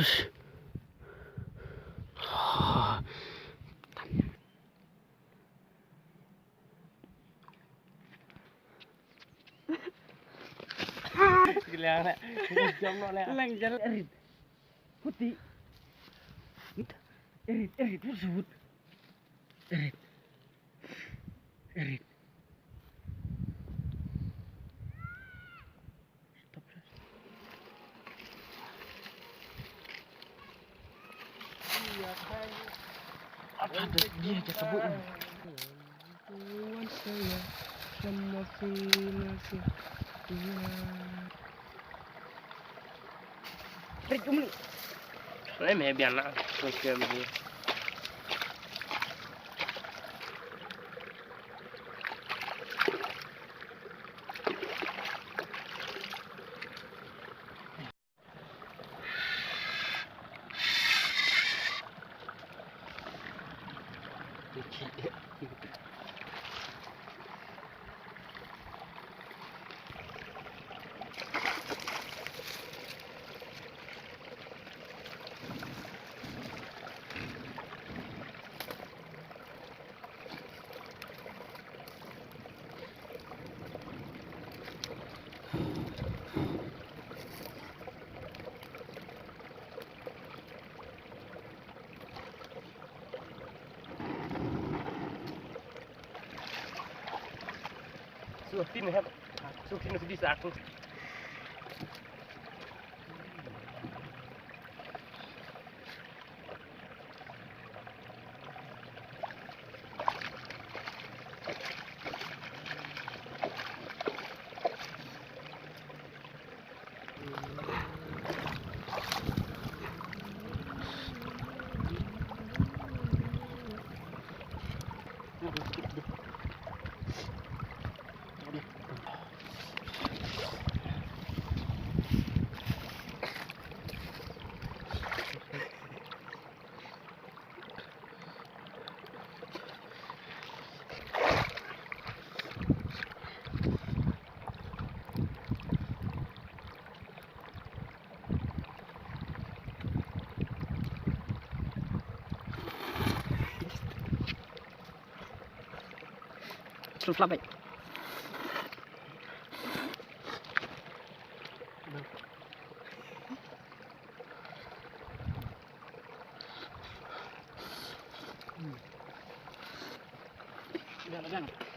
Us. Gila nak, jam nak. Lang jalan erit. Putih. Erit tersebut. Erit. Stop. Iya kan. Ada dia tersebut. Tuhan saya sama filasi. Erit umli. Saya meh biar nak macam ni. Suatin kan, suatin sedih sakit. Terus lah baik. Jangan.